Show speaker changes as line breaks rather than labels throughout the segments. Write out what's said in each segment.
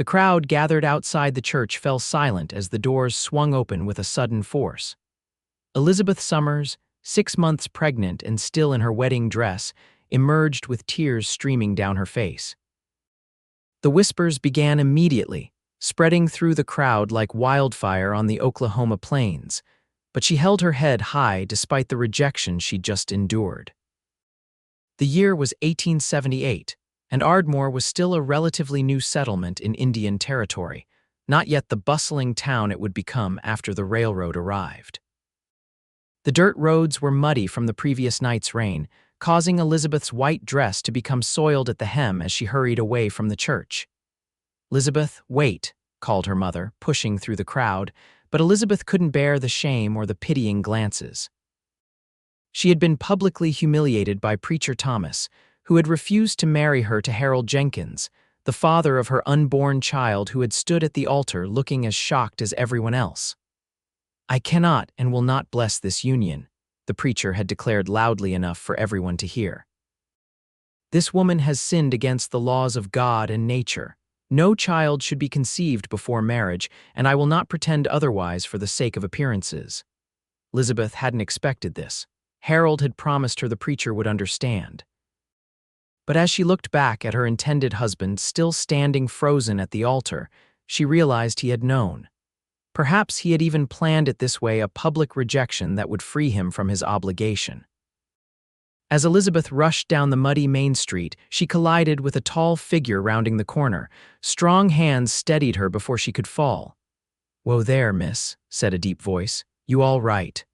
The crowd gathered outside the church fell silent as the doors swung open with a sudden force. Elizabeth Summers, 6 months pregnant and still in her wedding dress, emerged with tears streaming down her face. The whispers began immediately, spreading through the crowd like wildfire on the Oklahoma plains, but she held her head high despite the rejection she'd just endured. The year was 1878, and Ardmore was still a relatively new settlement in Indian Territory, not yet the bustling town it would become after the railroad arrived. The dirt roads were muddy from the previous night's rain, causing Elizabeth's white dress to become soiled at the hem as she hurried away from the church. "Elizabeth, wait," called her mother, pushing through the crowd, but Elizabeth couldn't bear the shame or the pitying glances. She had been publicly humiliated by Preacher Thomas, who had refused to marry her to Harold Jenkins, the father of her unborn child who had stood at the altar looking as shocked as everyone else. "I cannot and will not bless this union," the preacher had declared loudly enough for everyone to hear. "This woman has sinned against the laws of God and nature. No child should be conceived before marriage, and I will not pretend otherwise for the sake of appearances." Elizabeth hadn't expected this. Harold had promised her the preacher would understand. But as she looked back at her intended husband still standing frozen at the altar, she realized he had known. Perhaps he had even planned it this way, a public rejection that would free him from his obligation. As Elizabeth rushed down the muddy main street, she collided with a tall figure rounding the corner. Strong hands steadied her before she could fall. "Whoa there, miss," said a deep voice. "You all right?"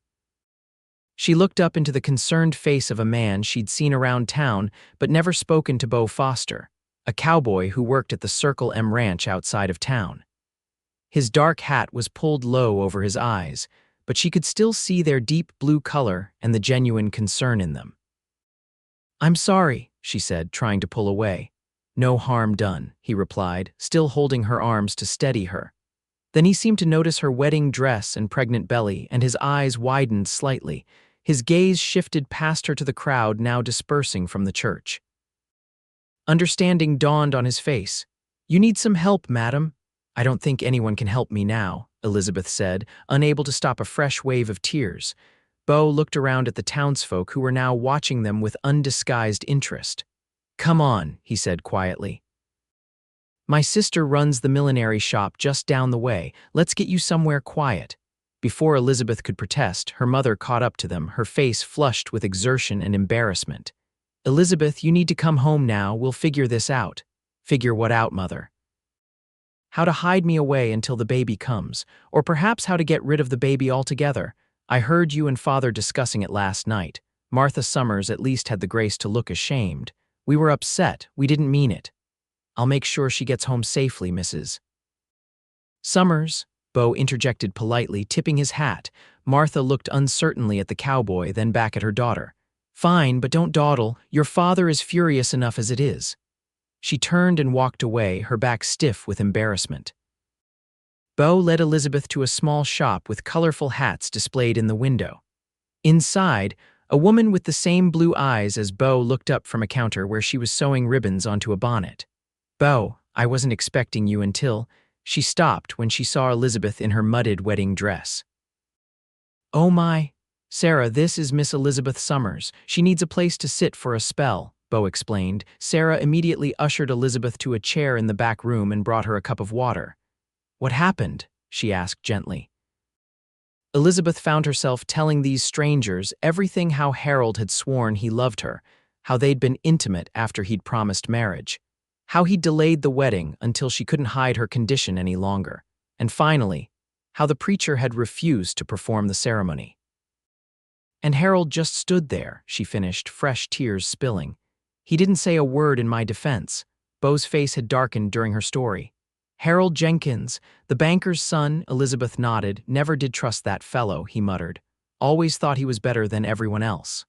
She looked up into the concerned face of a man she'd seen around town but never spoken to, Beau Foster, a cowboy who worked at the Circle M Ranch outside of town. His dark hat was pulled low over his eyes, but she could still see their deep blue color and the genuine concern in them. "I'm sorry," she said, trying to pull away. "No harm done," he replied, still holding her arms to steady her. Then he seemed to notice her wedding dress and pregnant belly, and his eyes widened slightly. His gaze shifted past her to the crowd now dispersing from the church. Understanding dawned on his face. "You need some help, madam." "I don't think anyone can help me now," Elizabeth said, unable to stop a fresh wave of tears. Beau looked around at the townsfolk who were now watching them with undisguised interest. "Come on," he said quietly. "My sister runs the millinery shop just down the way. Let's get you somewhere quiet." Before Elizabeth could protest, her mother caught up to them, her face flushed with exertion and embarrassment. "Elizabeth, you need to come home now. We'll figure this out." "Figure what out, mother?" "How to hide me away until the baby comes, or perhaps how to get rid of the baby altogether. I heard you and father discussing it last night. Martha Summers at least had the grace to look ashamed. We were upset. We didn't mean it. I'll make sure she gets home safely, Mrs. Summers," Beau interjected politely, tipping his hat. Martha looked uncertainly at the cowboy, then back at her daughter. "Fine, but don't dawdle. Your father is furious enough as it is." She turned and walked away, her back stiff with embarrassment. Beau led Elizabeth to a small shop with colorful hats displayed in the window. Inside, a woman with the same blue eyes as Beau looked up from a counter where she was sewing ribbons onto a bonnet. "Beau, I wasn't expecting you until..." She stopped when she saw Elizabeth in her mudded wedding dress. "Oh my, Sarah, this is Miss Elizabeth Summers. She needs a place to sit for a spell," Beau explained. Sarah immediately ushered Elizabeth to a chair in the back room and brought her a cup of water. "What happened?" she asked gently. Elizabeth found herself telling these strangers everything: how Harold had sworn he loved her, how they'd been intimate after he'd promised marriage, how he'd delayed the wedding until she couldn't hide her condition any longer, and finally, how the preacher had refused to perform the ceremony. "And Harold just stood there," she finished, fresh tears spilling. "He didn't say a word in my defense." Beau's face had darkened during her story. "Harold Jenkins, the banker's son," Elizabeth nodded. "Never did trust that fellow," he muttered. "Always thought he was better than everyone else."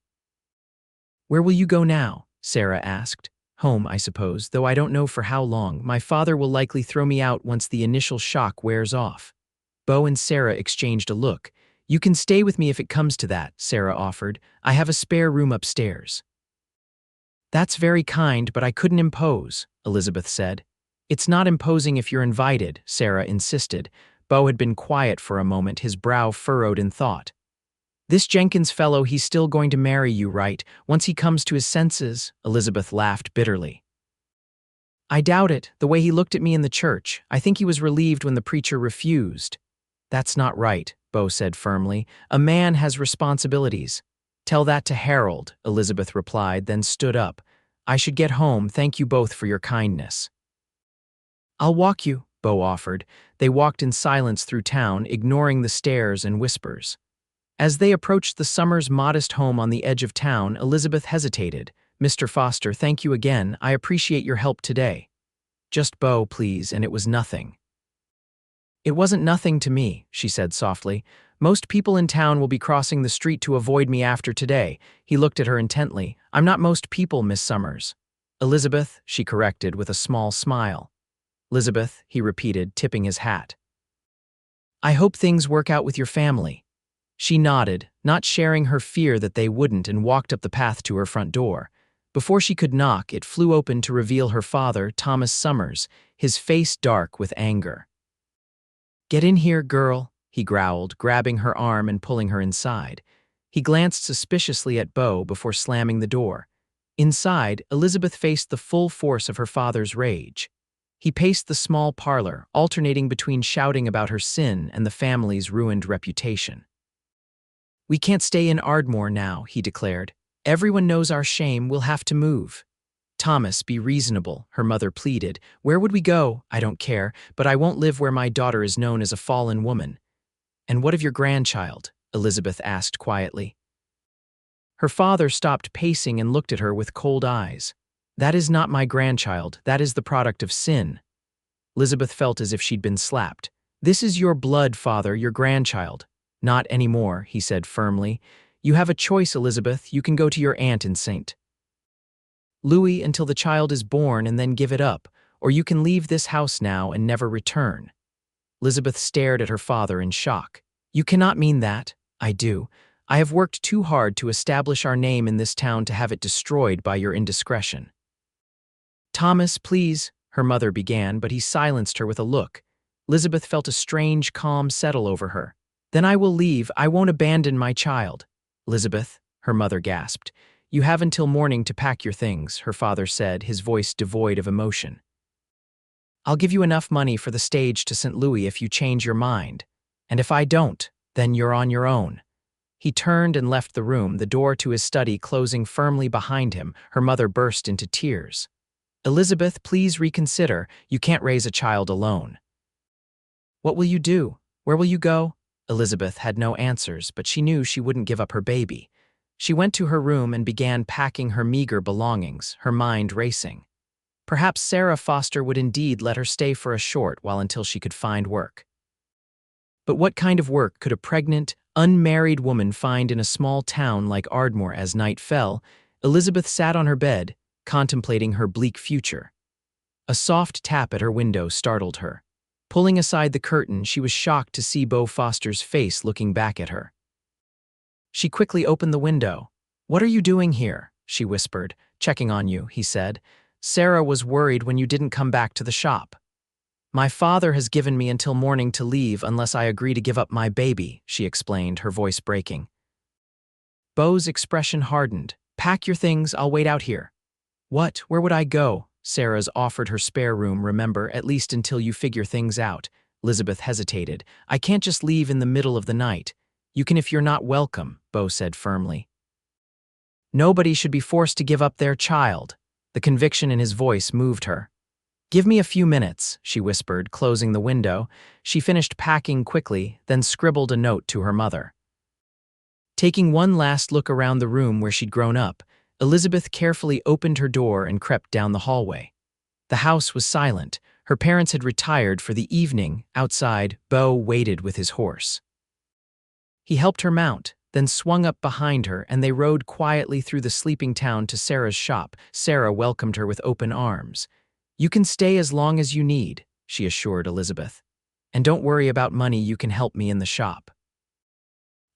"Where will you go now?" Sarah asked. "Home, I suppose, though I don't know for how long. My father will likely throw me out once the initial shock wears off." Beau and Sarah exchanged a look. "You can stay with me if it comes to that," Sarah offered. "I have a spare room upstairs." "That's very kind, but I couldn't impose," Elizabeth said. It's not imposing if you're invited, Sarah insisted. Beau had been quiet for a moment, his brow furrowed in thought. This Jenkins fellow, he's still going to marry you, right? Once he comes to his senses, Elizabeth laughed bitterly. I doubt it, the way he looked at me in the church. I think he was relieved when the preacher refused. That's not right, Beau said firmly. A man has responsibilities. Tell that to Harold, Elizabeth replied, then stood up. I should get home, thank you both for your kindness. I'll walk you, Beau offered. They walked in silence through town, ignoring the stares and whispers. As they approached the Summers' modest home on the edge of town, Elizabeth hesitated. Mr. Foster, thank you again. I appreciate your help today. Just Beau, please, and it was nothing. It wasn't nothing to me, she said softly. Most people in town will be crossing the street to avoid me after today. He looked at her intently. I'm not most people, Miss Summers. Elizabeth, she corrected with a small smile. Elizabeth, he repeated, tipping his hat. I hope things work out with your family. She nodded, not sharing her fear that they wouldn't, and walked up the path to her front door. Before she could knock, it flew open to reveal her father, Thomas Summers, his face dark with anger. Get in here, girl, he growled, grabbing her arm and pulling her inside. He glanced suspiciously at Beau before slamming the door. Inside, Elizabeth faced the full force of her father's rage. He paced the small parlor, alternating between shouting about her sin and the family's ruined reputation. We can't stay in Ardmore now, he declared. Everyone knows our shame, we'll have to move. Thomas, be reasonable, her mother pleaded. Where would we go? I don't care, but I won't live where my daughter is known as a fallen woman. And what of your grandchild? Elizabeth asked quietly. Her father stopped pacing and looked at her with cold eyes. That is not my grandchild, that is the product of sin. Elizabeth felt as if she'd been slapped. This is your blood, father, your grandchild. Not anymore, he said firmly. You have a choice, Elizabeth. You can go to your aunt in St. Louis until the child is born and then give it up, or you can leave this house now and never return. Elizabeth stared at her father in shock. You cannot mean that. I do. I have worked too hard to establish our name in this town to have it destroyed by your indiscretion. Thomas, please, her mother began, but he silenced her with a look. Elizabeth felt a strange calm settle over her. Then I will leave. I won't abandon my child. Elizabeth, her mother gasped. You have until morning to pack your things, her father said, his voice devoid of emotion. I'll give you enough money for the stage to St. Louis if you change your mind. And if I don't, then you're on your own. He turned and left the room, the door to his study closing firmly behind him. Her mother burst into tears. Elizabeth, please reconsider. You can't raise a child alone. What will you do? Where will you go? Elizabeth had no answers, but she knew she wouldn't give up her baby. She went to her room and began packing her meager belongings, her mind racing. Perhaps Sarah Foster would indeed let her stay for a short while until she could find work. But what kind of work could a pregnant, unmarried woman find in a small town like Ardmore? As night fell, Elizabeth sat on her bed, contemplating her bleak future. A soft tap at her window startled her. Pulling aside the curtain, she was shocked to see Beau Foster's face looking back at her. She quickly opened the window. What are you doing here? She whispered. Checking on you, he said. Sarah was worried when you didn't come back to the shop. My father has given me until morning to leave unless I agree to give up my baby, she explained, her voice breaking. Beau's expression hardened. Pack your things, I'll wait out here. What? Where would I go? Sarah's offered her spare room, remember, at least until you figure things out. Elizabeth hesitated. I can't just leave in the middle of the night. You can if you're not welcome, Beau said firmly. Nobody should be forced to give up their child. The conviction in his voice moved her. Give me a few minutes, she whispered, closing the window. She finished packing quickly, then scribbled a note to her mother. Taking one last look around the room where she'd grown up, Elizabeth carefully opened her door and crept down the hallway. The house was silent. Her parents had retired for the evening. Outside, Beau waited with his horse. He helped her mount, then swung up behind her, and they rode quietly through the sleeping town to Sarah's shop. Sarah welcomed her with open arms. You can stay as long as you need, she assured Elizabeth. And don't worry about money, you can help me in the shop.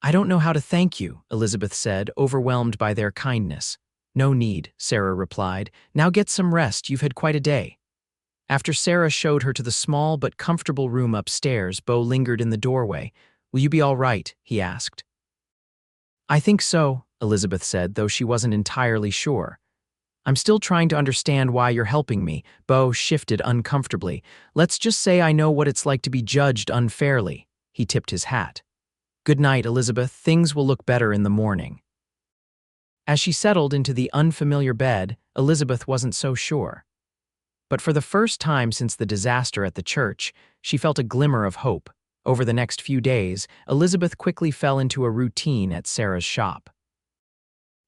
I don't know how to thank you, Elizabeth said, overwhelmed by their kindness. No need, Sarah replied. Now get some rest, you've had quite a day. After Sarah showed her to the small but comfortable room upstairs, Beau lingered in the doorway. "Will you be all right?" he asked. "I think so," Elizabeth said, though she wasn't entirely sure. "I'm still trying to understand why you're helping me." Beau shifted uncomfortably. "Let's just say I know what it's like to be judged unfairly." He tipped his hat. "Good night, Elizabeth. Things will look better in the morning." As she settled into the unfamiliar bed, Elizabeth wasn't so sure. But for the first time since the disaster at the church, she felt a glimmer of hope. Over the next few days, Elizabeth quickly fell into a routine at Sarah's shop.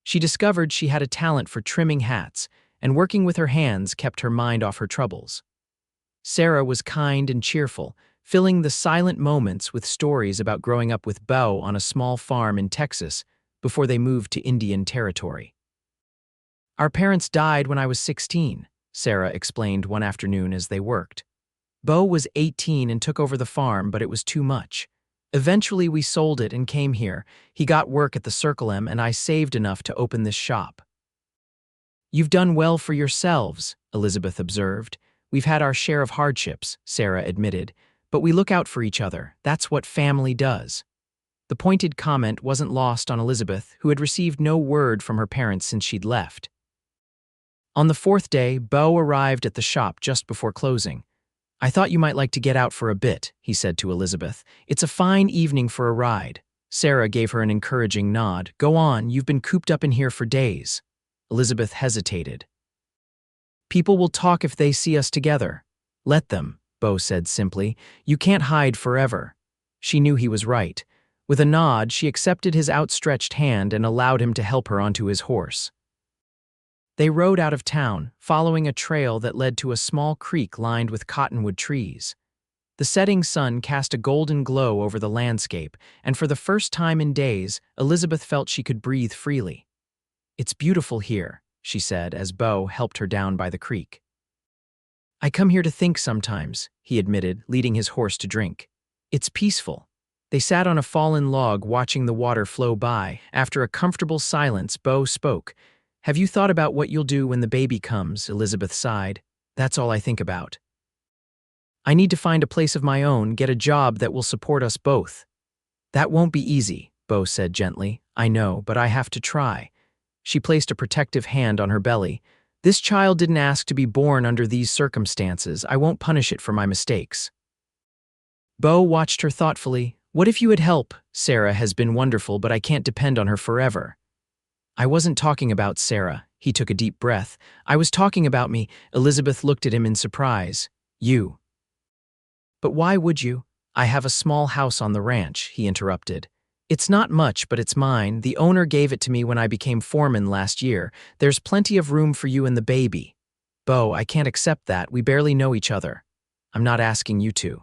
She discovered she had a talent for trimming hats, and working with her hands kept her mind off her troubles. Sarah was kind and cheerful, filling the silent moments with stories about growing up with Beau on a small farm in Texas before they moved to Indian Territory. "Our parents died when I was 16, Sarah explained one afternoon as they worked. "Beau was 18 and took over the farm, but it was too much. Eventually we sold it and came here. He got work at the Circle M and I saved enough to open this shop." "You've done well for yourselves," Elizabeth observed. "We've had our share of hardships," Sarah admitted, "but we look out for each other. That's what family does." The pointed comment wasn't lost on Elizabeth, who had received no word from her parents since she'd left. On the fourth day, Beau arrived at the shop just before closing. "I thought you might like to get out for a bit," he said to Elizabeth. "It's a fine evening for a ride." Sarah gave her an encouraging nod. "Go on, you've been cooped up in here for days." Elizabeth hesitated. "People will talk if they see us together." "Let them," Beau said simply. "You can't hide forever." She knew he was right. With a nod, she accepted his outstretched hand and allowed him to help her onto his horse. They rode out of town, following a trail that led to a small creek lined with cottonwood trees. The setting sun cast a golden glow over the landscape, and for the first time in days, Elizabeth felt she could breathe freely. "It's beautiful here," she said as Beau helped her down by the creek. "I come here to think sometimes," he admitted, leading his horse to drink. "It's peaceful." They sat on a fallen log watching the water flow by. After a comfortable silence, Beau spoke. "Have you thought about what you'll do when the baby comes?" Elizabeth sighed. "That's all I think about. I need to find a place of my own, get a job that will support us both." "That won't be easy," Beau said gently. "I know, but I have to try." She placed a protective hand on her belly. "This child didn't ask to be born under these circumstances. I won't punish it for my mistakes." Beau watched her thoughtfully. "What if you would help? Sarah has been wonderful, but I can't depend on her forever." "I wasn't talking about Sarah." He took a deep breath. "I was talking about me." Elizabeth looked at him in surprise. "You." "But why would you?" "I have a small house on the ranch," he interrupted. "It's not much, but it's mine. The owner gave it to me when I became foreman last year. There's plenty of room for you and the baby." "Beau, I can't accept that. We barely know each other." "I'm not asking you to."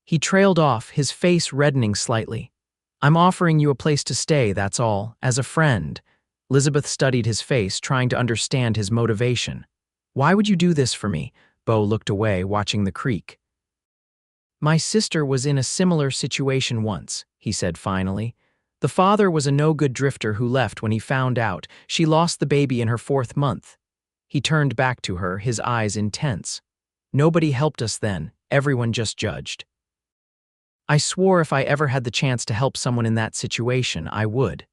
He trailed off, his face reddening slightly. "I'm offering you a place to stay, that's all, as a friend." Elizabeth studied his face, trying to understand his motivation. "Why would you do this for me?" Beau looked away, watching the creek. "My sister was in a similar situation once," he said finally. "The father was a no-good drifter who left when he found out. She lost the baby in her 4th month." He turned back to her, his eyes intense. "Nobody helped us then. Everyone just judged. I swore if I ever had the chance to help someone in that situation, I would."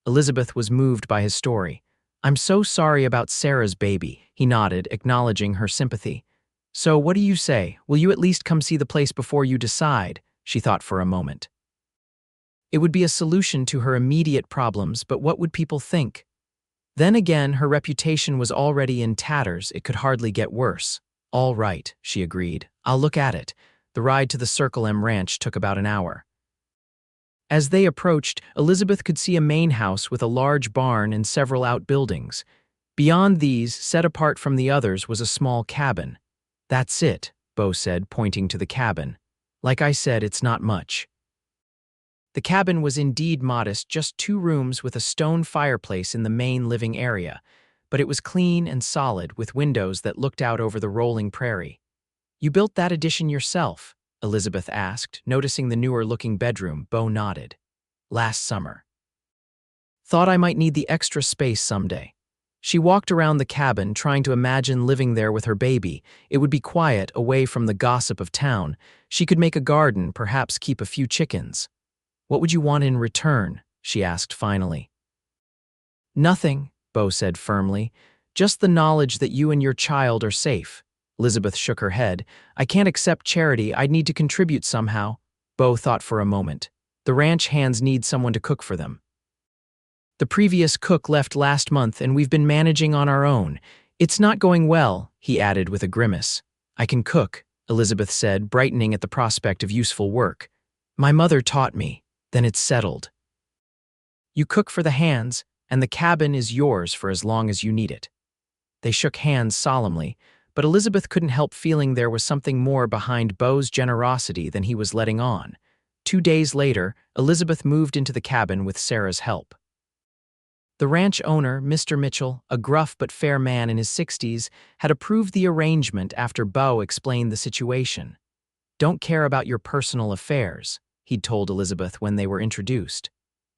Elizabeth was moved by his story. "I'm so sorry about Sarah's baby," he nodded, acknowledging her sympathy. "So what do you say? Will you at least come see the place before you decide?" She thought for a moment. It would be a solution to her immediate problems, but what would people think? Then again, her reputation was already in tatters. It could hardly get worse. "All right," she agreed. "I'll look at it." The ride to the Circle M ranch took about an hour. As they approached, Elizabeth could see a main house with a large barn and several outbuildings. Beyond these, set apart from the others, was a small cabin. "That's it," Beau said, pointing to the cabin. "Like I said, it's not much." The cabin was indeed modest, just 2 rooms with a stone fireplace in the main living area, but it was clean and solid, with windows that looked out over the rolling prairie. "You built that addition yourself?" Elizabeth asked, noticing the newer-looking bedroom. Beau nodded. "Last summer. Thought I might need the extra space someday." She walked around the cabin, trying to imagine living there with her baby. It would be quiet, away from the gossip of town. She could make a garden, perhaps keep a few chickens. "What would you want in return?" she asked finally. "Nothing," Beau said firmly. "Just the knowledge that you and your child are safe." Elizabeth shook her head. "I can't accept charity. I'd need to contribute somehow." Beau thought for a moment. "The ranch hands need someone to cook for them. The previous cook left last month and we've been managing on our own. It's not going well," he added with a grimace. "I can cook," Elizabeth said, brightening at the prospect of useful work. "My mother taught me. Then it's settled. You cook for the hands, and the cabin is yours for as long as you need it." They shook hands solemnly, but Elizabeth couldn't help feeling there was something more behind Beau's generosity than he was letting on. 2 days later, Elizabeth moved into the cabin with Sarah's help. The ranch owner, Mr. Mitchell, a gruff but fair man in his 60s, had approved the arrangement after Beau explained the situation. "Don't care about your personal affairs," he'd told Elizabeth when they were introduced.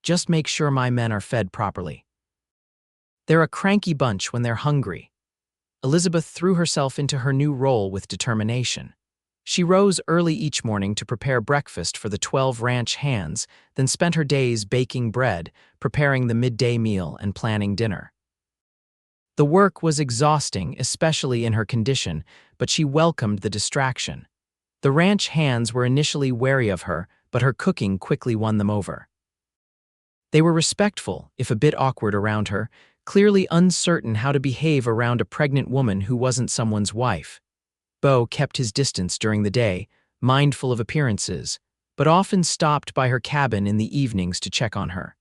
"Just make sure my men are fed properly. They're a cranky bunch when they're hungry." Elizabeth threw herself into her new role with determination. She rose early each morning to prepare breakfast for the 12 ranch hands, then spent her days baking bread, preparing the midday meal, and planning dinner. The work was exhausting, especially in her condition, but she welcomed the distraction. The ranch hands were initially wary of her, but her cooking quickly won them over. They were respectful, if a bit awkward around her, clearly uncertain how to behave around a pregnant woman who wasn't someone's wife. Beau kept his distance during the day, mindful of appearances, but often stopped by her cabin in the evenings to check on her.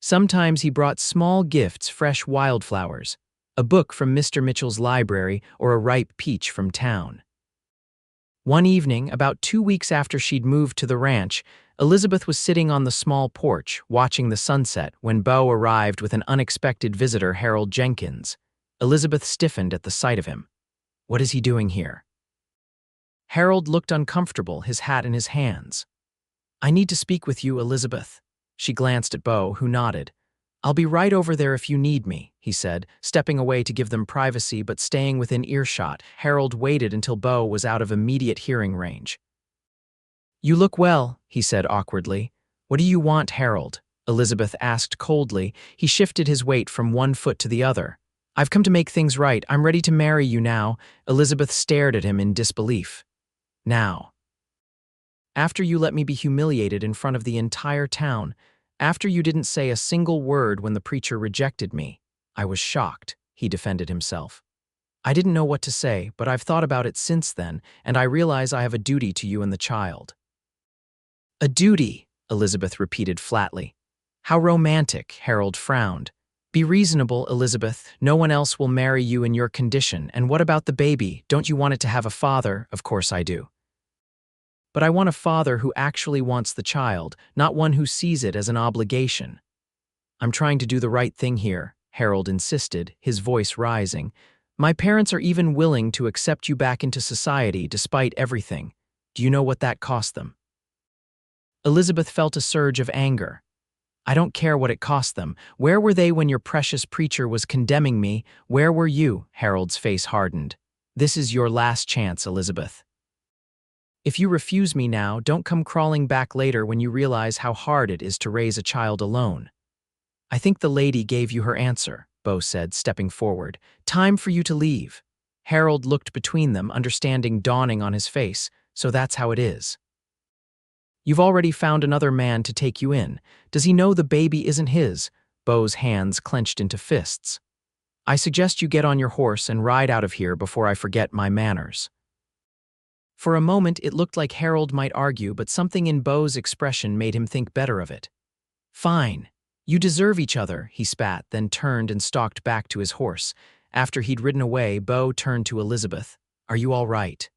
Sometimes he brought small gifts, fresh wildflowers, a book from Mr. Mitchell's library, or a ripe peach from town. One evening, about 2 weeks after she'd moved to the ranch, Elizabeth was sitting on the small porch, watching the sunset, when Beau arrived with an unexpected visitor, Harold Jenkins. Elizabeth stiffened at the sight of him. "What is he doing here?" Harold looked uncomfortable, his hat in his hands. "I need to speak with you, Elizabeth." She glanced at Beau, who nodded. "I'll be right over there if you need me," he said, stepping away to give them privacy but staying within earshot. Harold waited until Beau was out of immediate hearing range. "You look well," he said awkwardly. "What do you want, Harold?" Elizabeth asked coldly. He shifted his weight from one foot to the other. "I've come to make things right. I'm ready to marry you now." Elizabeth stared at him in disbelief. "Now? After you let me be humiliated in front of the entire town, after you didn't say a single word when the preacher rejected me." "I was shocked," he defended himself. "I didn't know what to say, but I've thought about it since then, and I realize I have a duty to you and the child." "A duty," Elizabeth repeated flatly. "How romantic," Harold frowned. "Be reasonable, Elizabeth. No one else will marry you in your condition. And what about the baby? Don't you want it to have a father?" "Of course I do. But I want a father who actually wants the child, not one who sees it as an obligation." "I'm trying to do the right thing here," Harold insisted, his voice rising. "My parents are even willing to accept you back into society despite everything. Do you know what that cost them?" Elizabeth felt a surge of anger. "I don't care what it cost them. Where were they when your precious preacher was condemning me? Where were you?" Harold's face hardened. "This is your last chance, Elizabeth. If you refuse me now, don't come crawling back later when you realize how hard it is to raise a child alone." "I think the lady gave you her answer," Beau said, stepping forward. "Time for you to leave." Harold looked between them, understanding dawning on his face. "So that's how it is. You've already found another man to take you in. Does he know the baby isn't his?" Beau's hands clenched into fists. "I suggest you get on your horse and ride out of here before I forget my manners." For a moment, it looked like Harold might argue, but something in Beau's expression made him think better of it. "Fine. You deserve each other," he spat, then turned and stalked back to his horse. After he'd ridden away, Beau turned to Elizabeth. "Are you all right?"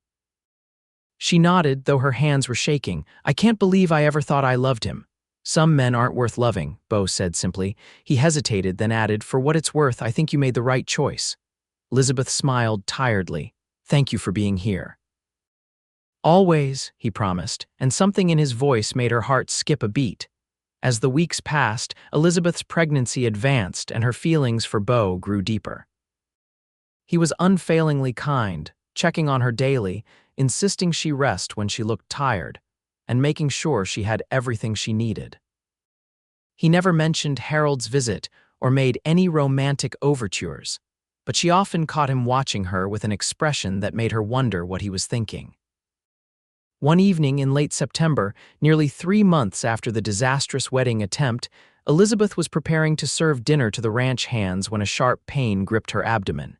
She nodded, though her hands were shaking. "I can't believe I ever thought I loved him." "Some men aren't worth loving," Beau said simply. He hesitated, then added, "For what it's worth, I think you made the right choice." Elizabeth smiled tiredly. "Thank you for being here." "Always," he promised, and something in his voice made her heart skip a beat. As the weeks passed, Elizabeth's pregnancy advanced and her feelings for Beau grew deeper. He was unfailingly kind, checking on her daily, insisting she rest when she looked tired, and making sure she had everything she needed. He never mentioned Harold's visit or made any romantic overtures, but she often caught him watching her with an expression that made her wonder what he was thinking. One evening in late September, nearly 3 months after the disastrous wedding attempt, Elizabeth was preparing to serve dinner to the ranch hands when a sharp pain gripped her abdomen.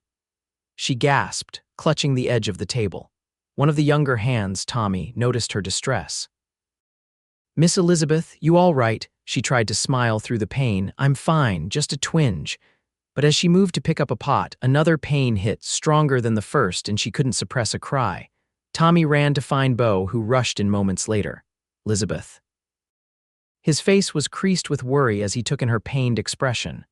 She gasped, clutching the edge of the table. One of the younger hands, Tommy, noticed her distress. "Miss Elizabeth, you all right?" She tried to smile through the pain. "I'm fine, just a twinge." But as she moved to pick up a pot, another pain hit, stronger than the first, and she couldn't suppress a cry. Tommy ran to find Beau, who rushed in moments later. "Elizabeth." His face was creased with worry as he took in her pained expression.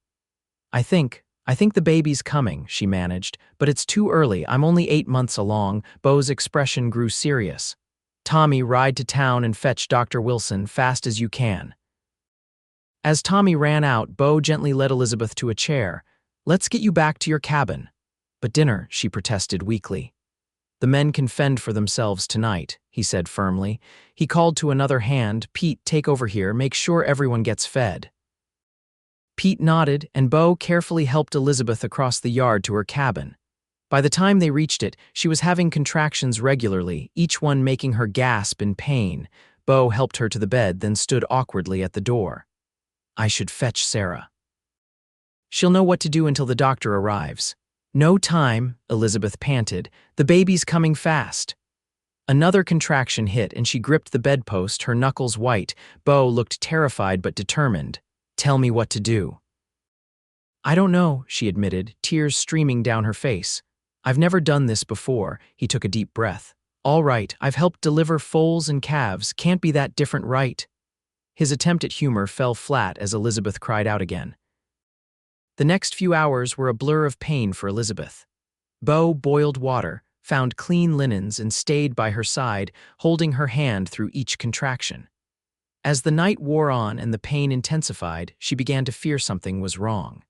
I think the baby's coming," she managed, "but it's too early. I'm only 8 months along." Beau's expression grew serious. "Tommy, ride to town and fetch Dr. Wilson fast as you can." As Tommy ran out, Beau gently led Elizabeth to a chair. "Let's get you back to your cabin." "But dinner," she protested weakly. "The men can fend for themselves tonight," he said firmly. He called to another hand, "Pete, take over here, make sure everyone gets fed." Pete nodded, and Beau carefully helped Elizabeth across the yard to her cabin. By the time they reached it, she was having contractions regularly, each one making her gasp in pain. Beau helped her to the bed, then stood awkwardly at the door. "I should fetch Sarah. She'll know what to do until the doctor arrives." "No time," Elizabeth panted. "The baby's coming fast." Another contraction hit, and she gripped the bedpost, her knuckles white. Beau looked terrified but determined. "Tell me what to do." "I don't know," she admitted, tears streaming down her face. "I've never done this before." He took a deep breath. "All right, I've helped deliver foals and calves. Can't be that different, right?" His attempt at humor fell flat as Elizabeth cried out again. The next few hours were a blur of pain for Elizabeth. Beau boiled water, found clean linens, and stayed by her side, holding her hand through each contraction. As the night wore on and the pain intensified, she began to fear something was wrong.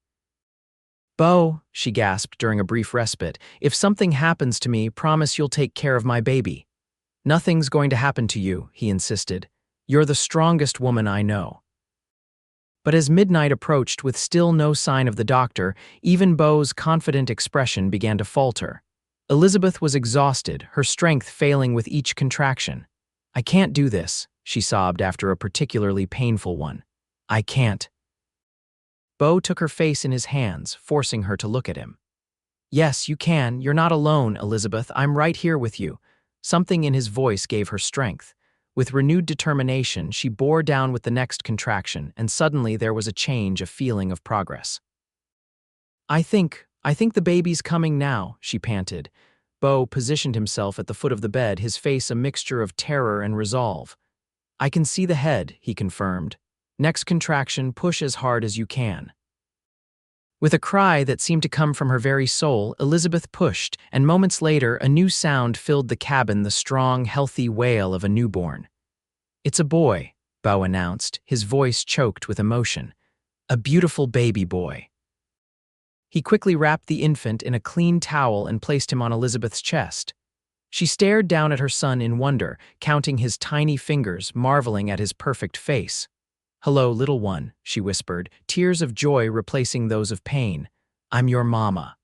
"Beau," she gasped during a brief respite, "if something happens to me, promise you'll take care of my baby." "Nothing's going to happen to you," he insisted. "You're the strongest woman I know." But as midnight approached with still no sign of the doctor, even Beau's confident expression began to falter. Elizabeth was exhausted, her strength failing with each contraction. "I can't do this," she sobbed after a particularly painful one. "I can't." Beau took her face in his hands, forcing her to look at him. "Yes, you can. You're not alone, Elizabeth. I'm right here with you." Something in his voice gave her strength. With renewed determination, she bore down with the next contraction, and suddenly there was a change, a feeling of progress. I think the baby's coming now," she panted. Beau positioned himself at the foot of the bed, his face a mixture of terror and resolve. "I can see the head," he confirmed. "Next contraction, push as hard as you can." With a cry that seemed to come from her very soul, Elizabeth pushed, and moments later a new sound filled the cabin, the strong, healthy wail of a newborn. "It's a boy," Beau announced, his voice choked with emotion. "A beautiful baby boy." He quickly wrapped the infant in a clean towel and placed him on Elizabeth's chest. She stared down at her son in wonder, counting his tiny fingers, marveling at his perfect face. "Hello, little one," she whispered, tears of joy replacing those of pain. "I'm your mama."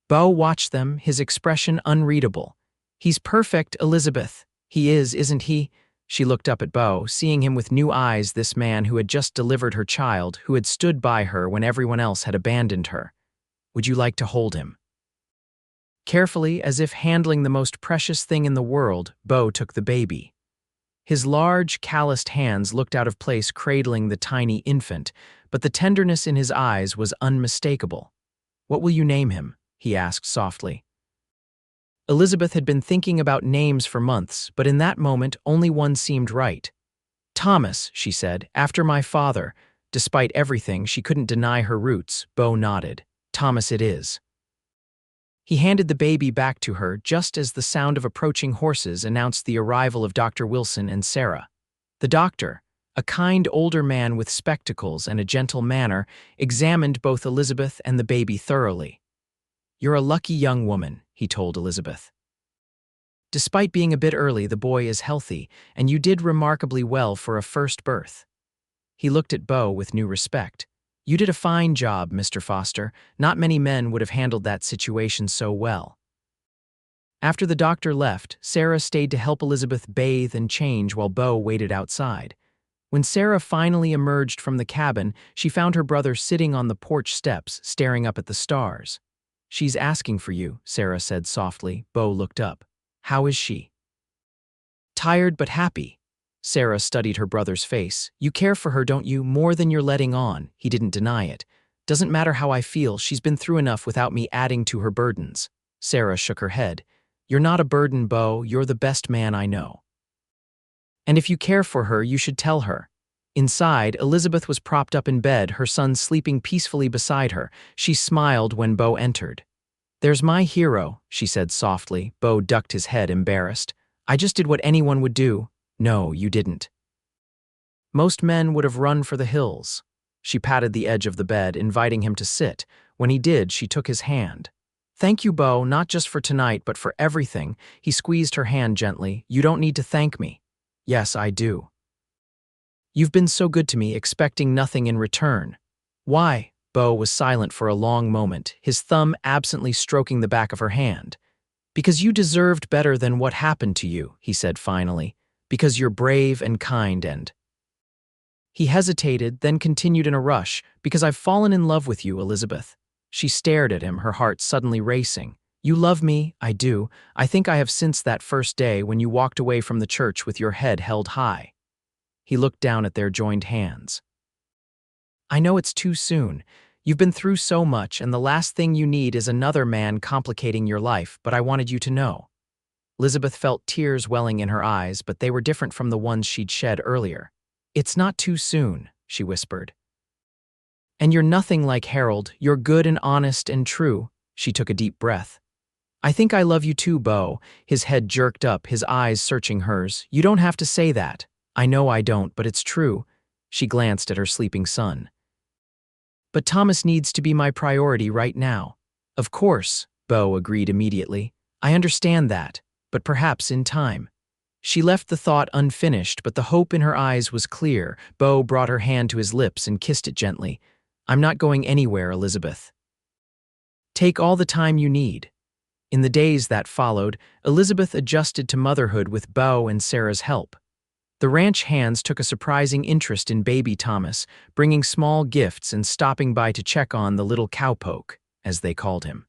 Beau watched them, his expression unreadable. "He's perfect, Elizabeth." "He is, isn't he?" She looked up at Beau, seeing him with new eyes, this man who had just delivered her child, who had stood by her when everyone else had abandoned her. "Would you like to hold him?" Carefully, as if handling the most precious thing in the world, Beau took the baby. His large, calloused hands looked out of place cradling the tiny infant, but the tenderness in his eyes was unmistakable. "What will you name him?" he asked softly. Elizabeth had been thinking about names for months, but in that moment only one seemed right. "Thomas," she said, "after my father." Despite everything, she couldn't deny her roots. Beau nodded. "Thomas it is." He handed the baby back to her just as the sound of approaching horses announced the arrival of Dr. Wilson and Sarah. "The doctor. A kind older man with spectacles and a gentle manner examined both Elizabeth and the baby thoroughly. "You're a lucky young woman," he told Elizabeth. "Despite being a bit early, the boy is healthy, and you did remarkably well for a first birth." He looked at Beau with new respect. "You did a fine job, Mr. Foster. Not many men would have handled that situation so well." After the doctor left, Sarah stayed to help Elizabeth bathe and change while Beau waited outside. When Sarah finally emerged from the cabin, she found her brother sitting on the porch steps, staring up at the stars. "She's asking for you," Sarah said softly. Beau looked up. "How is she?" "Tired but happy." Sarah studied her brother's face. "You care for her, don't you? More than you're letting on." He didn't deny it. "Doesn't matter how I feel, she's been through enough without me adding to her burdens." Sarah shook her head. "You're not a burden, Beau. You're the best man I know. And if you care for her, you should tell her." Inside, Elizabeth was propped up in bed, her son sleeping peacefully beside her. She smiled when Beau entered. "There's my hero," she said softly. Beau ducked his head, embarrassed. "I just did what anyone would do." "No, you didn't. Most men would have run for the hills." She patted the edge of the bed, inviting him to sit. When he did, she took his hand. "Thank you, Beau, not just for tonight, but for everything." He squeezed her hand gently. "You don't need to thank me." "Yes, I do. You've been so good to me, expecting nothing in return." "Why?" Beau was silent for a long moment, his thumb absently stroking the back of her hand. "Because you deserved better than what happened to you," he said finally. "Because you're brave and kind and—" He hesitated, then continued in a rush. "Because I've fallen in love with you, Elizabeth." She stared at him, her heart suddenly racing. "You love me, I do. I think I have since that first day when you walked away from the church with your head held high." He looked down at their joined hands. "I know it's too soon. You've been through so much, and the last thing you need is another man complicating your life, but I wanted you to know." Elizabeth felt tears welling in her eyes, but they were different from the ones she'd shed earlier. "It's not too soon," she whispered. "And you're nothing like Harold. You're good and honest and true." She took a deep breath. "I think I love you too, Beau." His head jerked up, his eyes searching hers. "You don't have to say that." "I know I don't, but it's true." She glanced at her sleeping son. "But Thomas needs to be my priority right now." "Of course," Beau agreed immediately. "I understand that, but perhaps in time." She left the thought unfinished, but the hope in her eyes was clear. Beau brought her hand to his lips and kissed it gently. "I'm not going anywhere, Elizabeth. Take all the time you need." In the days that followed, Elizabeth adjusted to motherhood with Beau and Sarah's help. The ranch hands took a surprising interest in baby Thomas, bringing small gifts and stopping by to check on the little cowpoke, as they called him.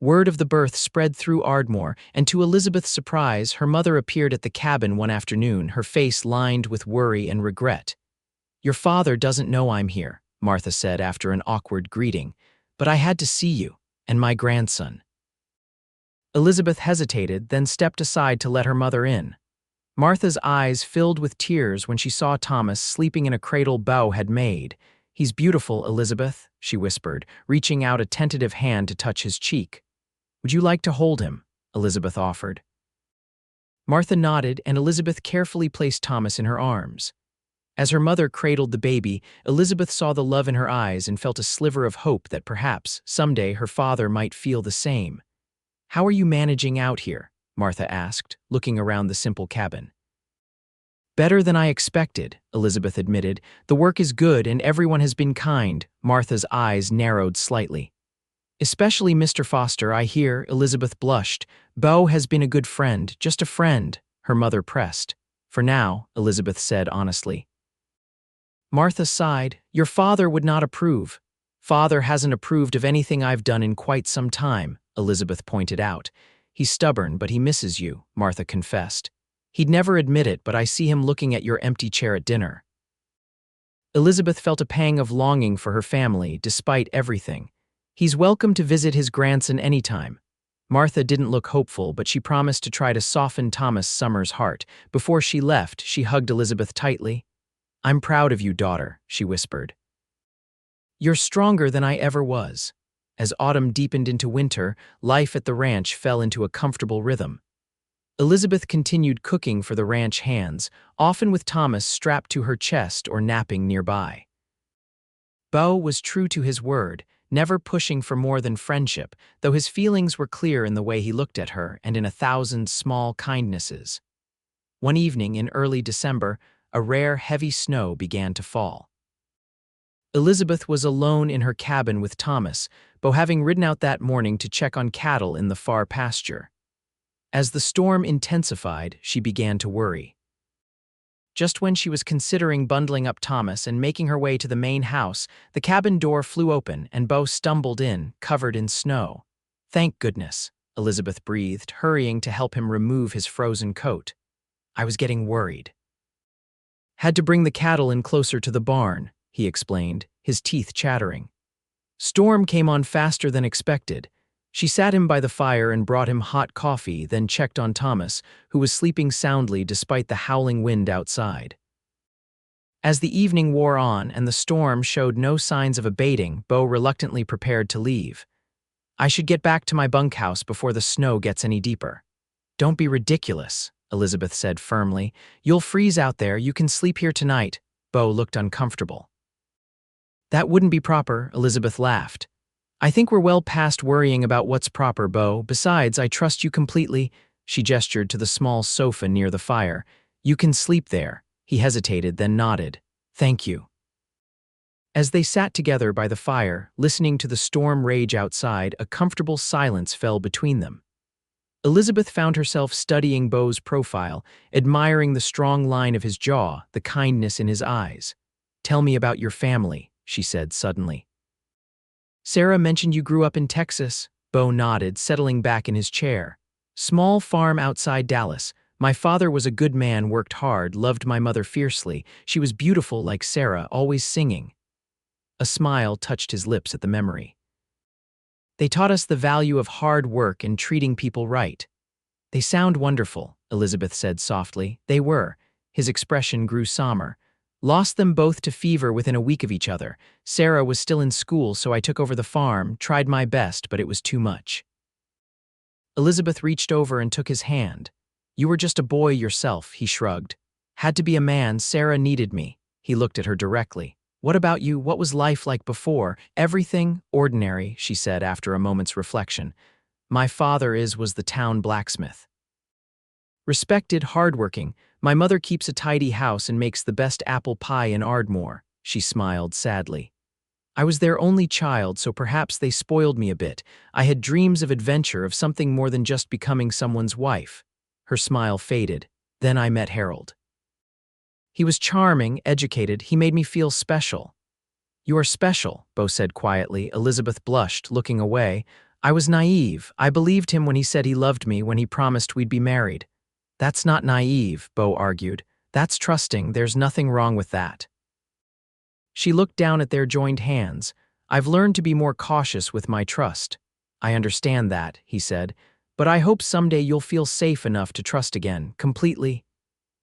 Word of the birth spread through Ardmore, and to Elizabeth's surprise, her mother appeared at the cabin one afternoon, her face lined with worry and regret. "Your father doesn't know I'm here," Martha said after an awkward greeting, "but I had to see you, and my grandson." Elizabeth hesitated, then stepped aside to let her mother in. Martha's eyes filled with tears when she saw Thomas sleeping in a cradle Beau had made. "He's beautiful, Elizabeth," she whispered, reaching out a tentative hand to touch his cheek. "Would you like to hold him?" Elizabeth offered. Martha nodded, and Elizabeth carefully placed Thomas in her arms. As her mother cradled the baby, Elizabeth saw the love in her eyes and felt a sliver of hope that perhaps, someday, her father might feel the same. "How are you managing out here?" Martha asked, looking around the simple cabin. "Better than I expected," Elizabeth admitted. "The work is good and everyone has been kind." Martha's eyes narrowed slightly. "Especially Mr. Foster, I hear." Elizabeth blushed. "Beau has been a good friend, just a friend," her mother pressed. "For now," Elizabeth said honestly. Martha sighed. "Your father would not approve." "Father hasn't approved of anything I've done in quite some time," Elizabeth pointed out. "He's stubborn, but he misses you," Martha confessed. "He'd never admit it, but I see him looking at your empty chair at dinner." Elizabeth felt a pang of longing for her family, despite everything. "He's welcome to visit his grandson anytime." Martha didn't look hopeful, but she promised to try to soften Thomas Summers' heart. Before she left, she hugged Elizabeth tightly. "I'm proud of you, daughter," she whispered. "You're stronger than I ever was." As autumn deepened into winter, life at the ranch fell into a comfortable rhythm. Elizabeth continued cooking for the ranch hands, often with Thomas strapped to her chest or napping nearby. Beau was true to his word, never pushing for more than friendship, though his feelings were clear in the way he looked at her and in 1,000 small kindnesses. One evening in early December, a rare, heavy snow began to fall. Elizabeth was alone in her cabin with Thomas, Beau having ridden out that morning to check on cattle in the far pasture. As the storm intensified, she began to worry. Just when she was considering bundling up Thomas and making her way to the main house, the cabin door flew open and Beau stumbled in, covered in snow. "Thank goodness," Elizabeth breathed, hurrying to help him remove his frozen coat. "I was getting worried." "Had to bring the cattle in closer to the barn," he explained, his teeth chattering. Storm came on faster than expected. She sat him by the fire and brought him hot coffee, then checked on Thomas, who was sleeping soundly despite the howling wind outside. As the evening wore on and the storm showed no signs of abating, Beau reluctantly prepared to leave. "I should get back to my bunkhouse before the snow gets any deeper." "Don't be ridiculous," Elizabeth said firmly. "You'll freeze out there. You can sleep here tonight." Beau looked uncomfortable. "That wouldn't be proper," Elizabeth laughed. "I think we're well past worrying about what's proper, Beau. Besides, I trust you completely." She gestured to the small sofa near the fire. "You can sleep there." He hesitated, then nodded. "Thank you." As they sat together by the fire, listening to the storm rage outside, a comfortable silence fell between them. Elizabeth found herself studying Beau's profile, admiring the strong line of his jaw, the kindness in his eyes. "Tell me about your family," she said suddenly. "Sarah mentioned you grew up in Texas." Beau nodded, settling back in his chair. "Small farm outside Dallas. My father was a good man, worked hard, loved my mother fiercely. She was beautiful like Sarah, always singing." A smile touched his lips at the memory. "They taught us the value of hard work and treating people right." "They sound wonderful," Elizabeth said softly. "They were." His expression grew somber. "Lost them both to fever within a week of each other. Sarah was still in school, so I took over the farm, tried my best, but it was too much." Elizabeth reached over and took his hand. "You were just a boy yourself," he shrugged. "Had to be a man. Sarah needed me." He looked at her directly. "What about you? What was life like before?" "Everything ordinary," she said after a moment's reflection. "My father was the town blacksmith. Respected, hardworking. My mother keeps a tidy house and makes the best apple pie in Ardmore." She smiled sadly. "I was their only child, so perhaps they spoiled me a bit. I had dreams of adventure, of something more than just becoming someone's wife." Her smile faded. "Then I met Harold. He was charming, educated. He made me feel special." "You are special," Beau said quietly. Elizabeth blushed, looking away. "I was naive. I believed him when he said he loved me, when he promised we'd be married." "That's not naive," Beau argued. "That's trusting. There's nothing wrong with that." She looked down at their joined hands. "I've learned to be more cautious with my trust." "I understand that," he said, "but I hope someday you'll feel safe enough to trust again, completely."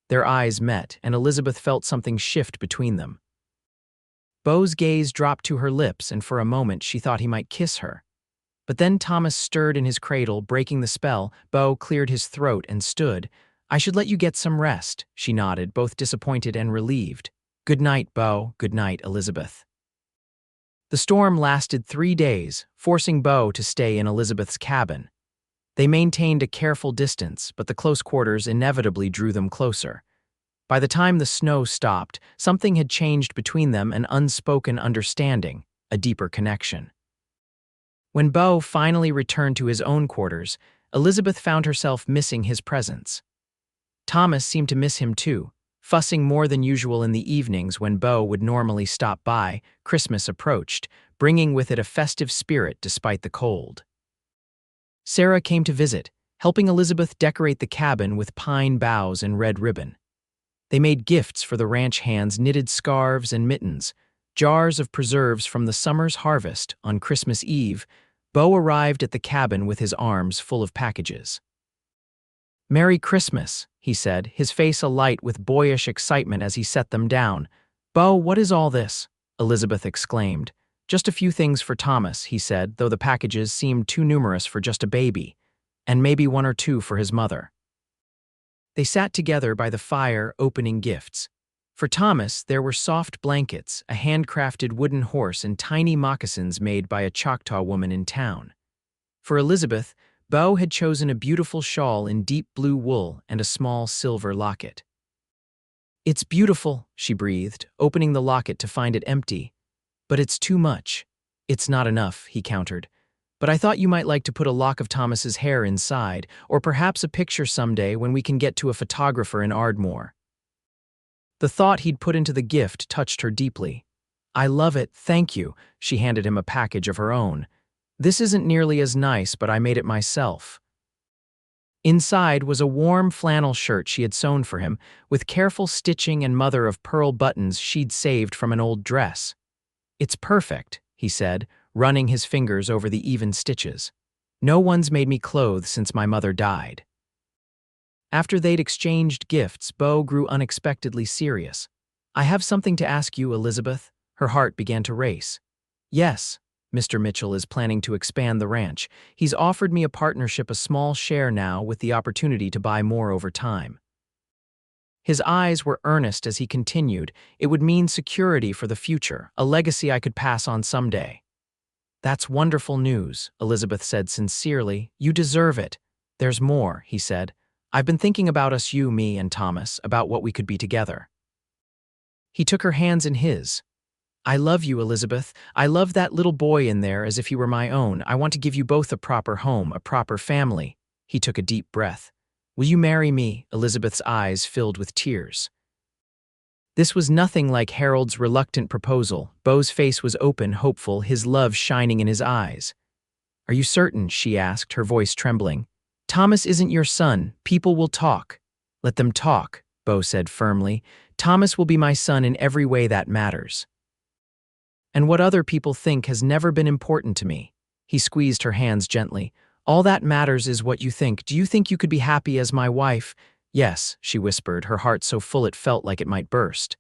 Their eyes met, and Elizabeth felt something shift between them. Beau's gaze dropped to her lips, and for a moment she thought he might kiss her. But then Thomas stirred in his cradle, breaking the spell. Beau cleared his throat and stood. "I should let you get some rest," she nodded, both disappointed and relieved. "Good night, Beau. Good night, Elizabeth." The storm lasted 3 days, forcing Beau to stay in Elizabeth's cabin. They maintained a careful distance, but the close quarters inevitably drew them closer. By the time the snow stopped, something had changed between them, an unspoken understanding, a deeper connection. When Beau finally returned to his own quarters, Elizabeth found herself missing his presence. Thomas seemed to miss him too, fussing more than usual in the evenings when Beau would normally stop by. Christmas approached, bringing with it a festive spirit despite the cold. Sarah came to visit, helping Elizabeth decorate the cabin with pine boughs and red ribbon. They made gifts for the ranch hands, knitted scarves and mittens, jars of preserves from the summer's harvest. On Christmas Eve, Beau arrived at the cabin with his arms full of packages. "Merry Christmas," he said, his face alight with boyish excitement as he set them down. "Beau, what is all this?" Elizabeth exclaimed. "Just a few things for Thomas," he said, though the packages seemed too numerous for just a baby, "and maybe one or two for his mother." They sat together by the fire, opening gifts. For Thomas, there were soft blankets, a handcrafted wooden horse, and tiny moccasins made by a Choctaw woman in town. For Elizabeth, Beau had chosen a beautiful shawl in deep blue wool and a small silver locket. "It's beautiful," she breathed, opening the locket to find it empty. "But it's too much." "It's not enough," he countered. "But I thought you might like to put a lock of Thomas's hair inside, or perhaps a picture someday when we can get to a photographer in Ardmore." The thought he'd put into the gift touched her deeply. "I love it, thank you." She handed him a package of her own. "This isn't nearly as nice, but I made it myself." Inside was a warm flannel shirt she had sewn for him, with careful stitching and mother-of-pearl buttons she'd saved from an old dress. "It's perfect," he said, running his fingers over the even stitches. "No one's made me clothes since my mother died." After they'd exchanged gifts, Beau grew unexpectedly serious. "I have something to ask you, Elizabeth." Her heart began to race. "Yes, Mr. Mitchell is planning to expand the ranch. He's offered me a partnership, a small share now, with the opportunity to buy more over time." His eyes were earnest as he continued. "It would mean security for the future, a legacy I could pass on someday." "That's wonderful news," Elizabeth said sincerely. "You deserve it." "There's more," he said. "I've been thinking about us, you, me, and Thomas, about what we could be together." He took her hands in his. "I love you, Elizabeth. I love that little boy in there as if he were my own. I want to give you both a proper home, a proper family." He took a deep breath. "Will you marry me?" Elizabeth's eyes filled with tears. This was nothing like Harold's reluctant proposal. Beau's face was open, hopeful, his love shining in his eyes. "Are you certain?" she asked, her voice trembling. "Thomas isn't your son. People will talk." "Let them talk," Beau said firmly. "Thomas will be my son in every way that matters. And what other people think has never been important to me." He squeezed her hands gently. "All that matters is what you think. Do you think you could be happy as my wife?" "Yes," she whispered, her heart so full it felt like it might burst.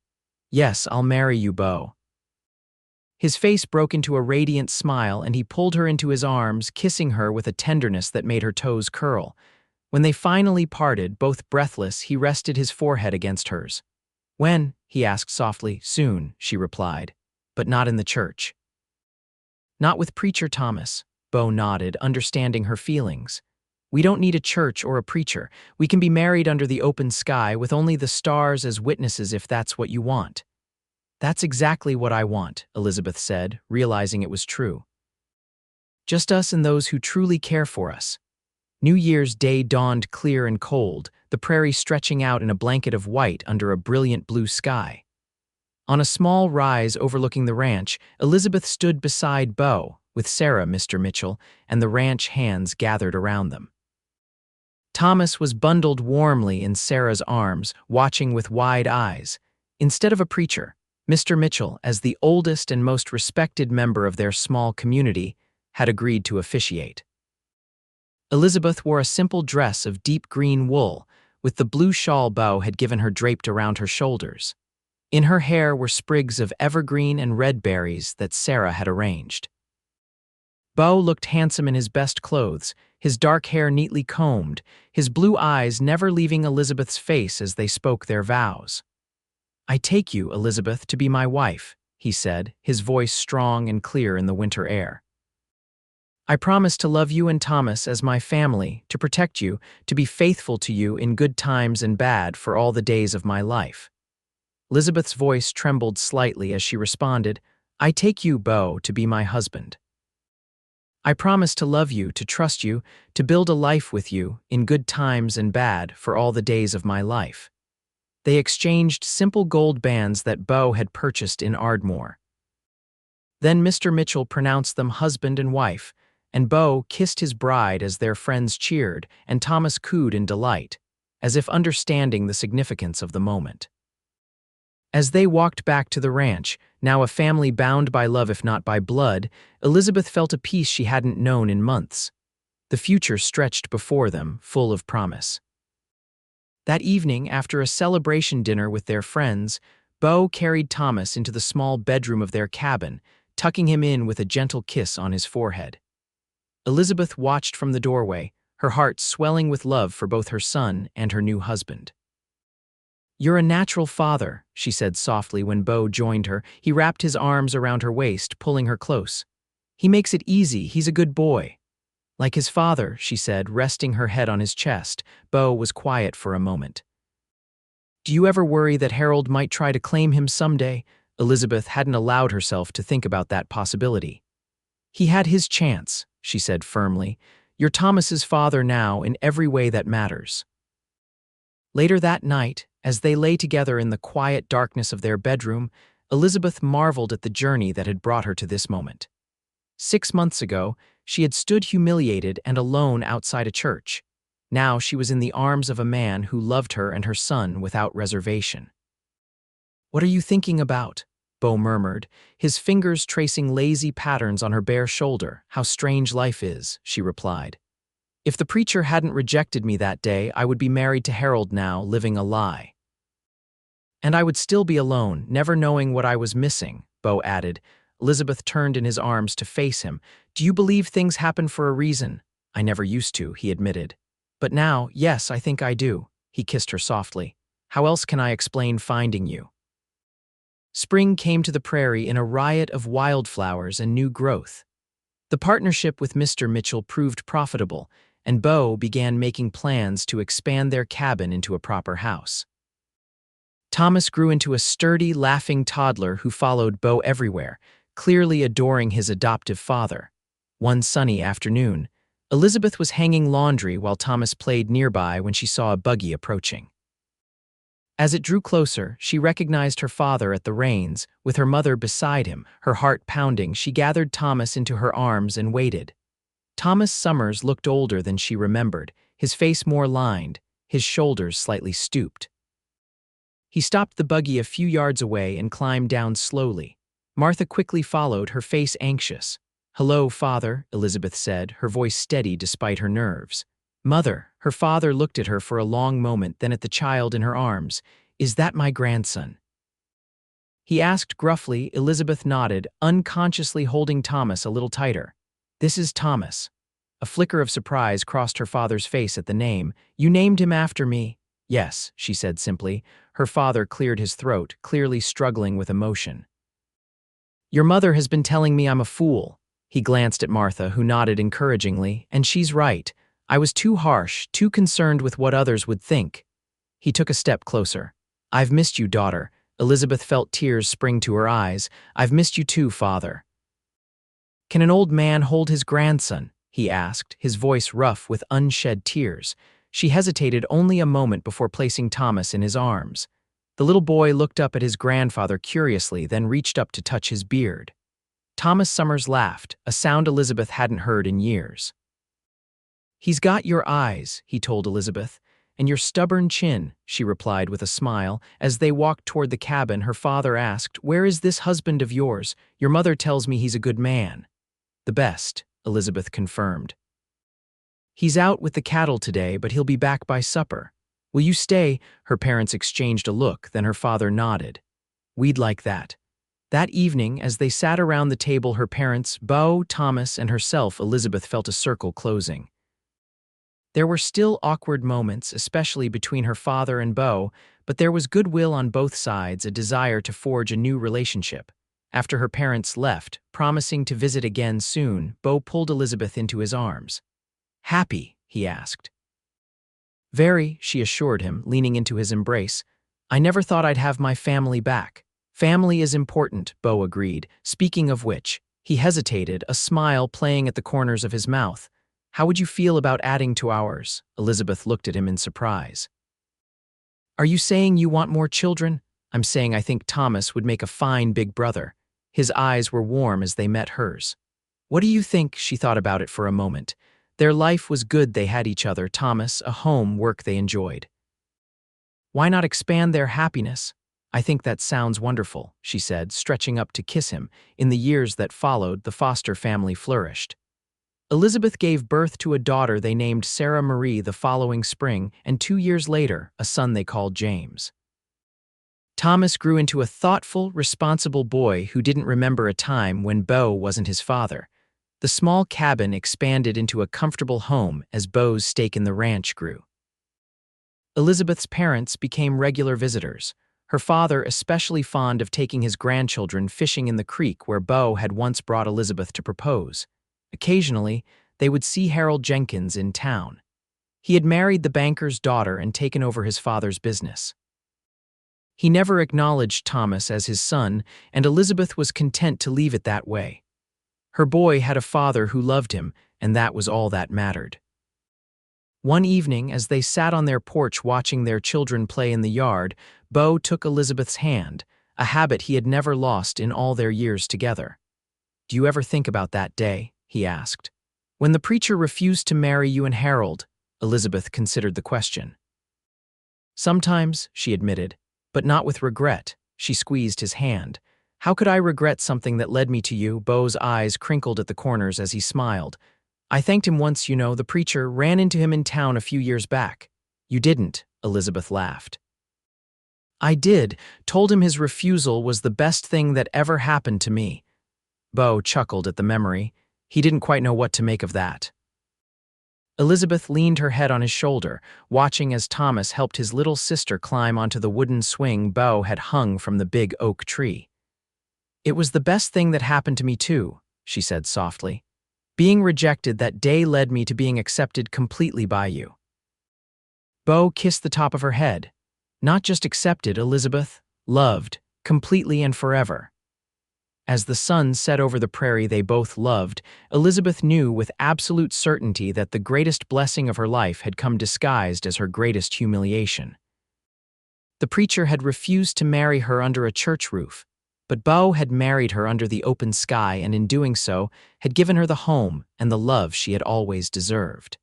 "Yes, I'll marry you, Beau." His face broke into a radiant smile, and he pulled her into his arms, kissing her with a tenderness that made her toes curl. When they finally parted, both breathless, he rested his forehead against hers. "When?" he asked softly. "Soon," she replied. "But not in the church." "Not with Preacher Thomas." Beau nodded, understanding her feelings. "We don't need a church or a preacher. We can be married under the open sky with only the stars as witnesses if that's what you want." "That's exactly what I want," Elizabeth said, realizing it was true. "Just us and those who truly care for us." New Year's Day dawned clear and cold, the prairie stretching out in a blanket of white under a brilliant blue sky. On a small rise overlooking the ranch, Elizabeth stood beside Beau, with Sarah, Mr. Mitchell, and the ranch hands gathered around them. Thomas was bundled warmly in Sarah's arms, watching with wide eyes. Instead of a preacher, Mr. Mitchell, as the oldest and most respected member of their small community, had agreed to officiate. Elizabeth wore a simple dress of deep green wool, with the blue shawl Beau had given her draped around her shoulders. In her hair were sprigs of evergreen and red berries that Sarah had arranged. Beau looked handsome in his best clothes, his dark hair neatly combed, his blue eyes never leaving Elizabeth's face as they spoke their vows. "I take you, Elizabeth, to be my wife," he said, his voice strong and clear in the winter air. "I promise to love you and Thomas as my family, to protect you, to be faithful to you in good times and bad for all the days of my life." Elizabeth's voice trembled slightly as she responded, "I take you, Beau, to be my husband. I promise to love you, to trust you, to build a life with you, in good times and bad, for all the days of my life." They exchanged simple gold bands that Beau had purchased in Ardmore. Then Mr. Mitchell pronounced them husband and wife, and Beau kissed his bride as their friends cheered, and Thomas cooed in delight, as if understanding the significance of the moment. As they walked back to the ranch, now a family bound by love if not by blood, Elizabeth felt a peace she hadn't known in months. The future stretched before them, full of promise. That evening, after a celebration dinner with their friends, Beau carried Thomas into the small bedroom of their cabin, tucking him in with a gentle kiss on his forehead. Elizabeth watched from the doorway, her heart swelling with love for both her son and her new husband. "You're a natural father," she said softly when Beau joined her. He wrapped his arms around her waist, pulling her close. "He makes it easy. He's a good boy." "Like his father," she said, resting her head on his chest. Beau was quiet for a moment. "Do you ever worry that Harold might try to claim him someday?" Elizabeth hadn't allowed herself to think about that possibility. "He had his chance," she said firmly. "You're Thomas's father now in every way that matters." Later that night, as they lay together in the quiet darkness of their bedroom, Elizabeth marveled at the journey that had brought her to this moment. 6 months ago, she had stood humiliated and alone outside a church. Now she was in the arms of a man who loved her and her son without reservation. "What are you thinking about?" Beau murmured, his fingers tracing lazy patterns on her bare shoulder. "How strange life is," she replied. "If the preacher hadn't rejected me that day, I would be married to Harold now, living a lie. And I would still be alone, never knowing what I was missing," Beau added. Elizabeth turned in his arms to face him. "Do you believe things happen for a reason?" "I never used to," he admitted. "But now, yes, I think I do." He kissed her softly. "How else can I explain finding you?" Spring came to the prairie in a riot of wildflowers and new growth. The partnership with Mr. Mitchell proved profitable, and Beau began making plans to expand their cabin into a proper house. Thomas grew into a sturdy, laughing toddler who followed Beau everywhere, clearly adoring his adoptive father. One sunny afternoon, Elizabeth was hanging laundry while Thomas played nearby when she saw a buggy approaching. As it drew closer, she recognized her father at the reins, with her mother beside him, her heart pounding. She gathered Thomas into her arms and waited. Thomas Summers looked older than she remembered, his face more lined, his shoulders slightly stooped. He stopped the buggy a few yards away and climbed down slowly. Martha quickly followed, her face anxious. "Hello, Father," Elizabeth said, her voice steady despite her nerves. "Mother," her father looked at her for a long moment, then at the child in her arms. "Is that my grandson?" He asked gruffly. Elizabeth nodded, unconsciously holding Thomas a little tighter. "This is Thomas." A flicker of surprise crossed her father's face at the name. "You named him after me?" "Yes," she said simply. Her father cleared his throat, clearly struggling with emotion. "Your mother has been telling me I'm a fool." He glanced at Martha, who nodded encouragingly. "And she's right. I was too harsh, too concerned with what others would think." He took a step closer. "I've missed you, daughter." Elizabeth felt tears spring to her eyes. "I've missed you too, Father." "Can an old man hold his grandson?" he asked, his voice rough with unshed tears. She hesitated only a moment before placing Thomas in his arms. The little boy looked up at his grandfather curiously, then reached up to touch his beard. Thomas Summers laughed, a sound Elizabeth hadn't heard in years. "He's got your eyes," he told Elizabeth, "and your stubborn chin," she replied with a smile. As they walked toward the cabin, her father asked, "Where is this husband of yours? Your mother tells me he's a good man." "The best," Elizabeth confirmed. "He's out with the cattle today, but he'll be back by supper. Will you stay?" Her parents exchanged a look, then her father nodded. "We'd like that." That evening, as they sat around the table, her parents, Beau, Thomas, and herself, Elizabeth felt a circle closing. There were still awkward moments, especially between her father and Beau, but there was goodwill on both sides, a desire to forge a new relationship. After her parents left, promising to visit again soon, Beau pulled Elizabeth into his arms. "Happy?" he asked. "Very," she assured him, leaning into his embrace. "I never thought I'd have my family back." "Family is important," Beau agreed. "Speaking of which," he hesitated, a smile playing at the corners of his mouth. "How would you feel about adding to ours?" Elizabeth looked at him in surprise. "Are you saying you want more children?" "I'm saying I think Thomas would make a fine big brother." His eyes were warm as they met hers. "What do you think?" She thought about it for a moment. Their life was good, they had each other, Thomas, a home, work they enjoyed. "Why not expand their happiness?" "I think that sounds wonderful," she said, stretching up to kiss him. In the years that followed, the Foster family flourished. Elizabeth gave birth to a daughter they named Sarah Marie the following spring, and 2 years later, a son they called James. Thomas grew into a thoughtful, responsible boy who didn't remember a time when Beau wasn't his father. The small cabin expanded into a comfortable home as Beau's stake in the ranch grew. Elizabeth's parents became regular visitors, her father especially fond of taking his grandchildren fishing in the creek where Beau had once brought Elizabeth to propose. Occasionally, they would see Harold Jenkins in town. He had married the banker's daughter and taken over his father's business. He never acknowledged Thomas as his son, and Elizabeth was content to leave it that way. Her boy had a father who loved him, and that was all that mattered. One evening, as they sat on their porch watching their children play in the yard, Beau took Elizabeth's hand, a habit he had never lost in all their years together. "Do you ever think about that day?" he asked. "When the preacher refused to marry you and Harold?" Elizabeth considered the question. "Sometimes," she admitted, "but not with regret." She squeezed his hand. "How could I regret something that led me to you?" Beau's eyes crinkled at the corners as he smiled. "I thanked him once, you know, the preacher ran into him in town a few years back." "You didn't," Elizabeth laughed. "I did, told him his refusal was the best thing that ever happened to me." Beau chuckled at the memory. He didn't quite know what to make of that. Elizabeth leaned her head on his shoulder, watching as Thomas helped his little sister climb onto the wooden swing Beau had hung from the big oak tree. "It was the best thing that happened to me too," she said softly. "Being rejected that day led me to being accepted completely by you." Beau kissed the top of her head. "Not just accepted, Elizabeth, loved, completely and forever." As the sun set over the prairie they both loved, Elizabeth knew with absolute certainty that the greatest blessing of her life had come disguised as her greatest humiliation. The preacher had refused to marry her under a church roof, but Beau had married her under the open sky and in doing so had given her the home and the love she had always deserved.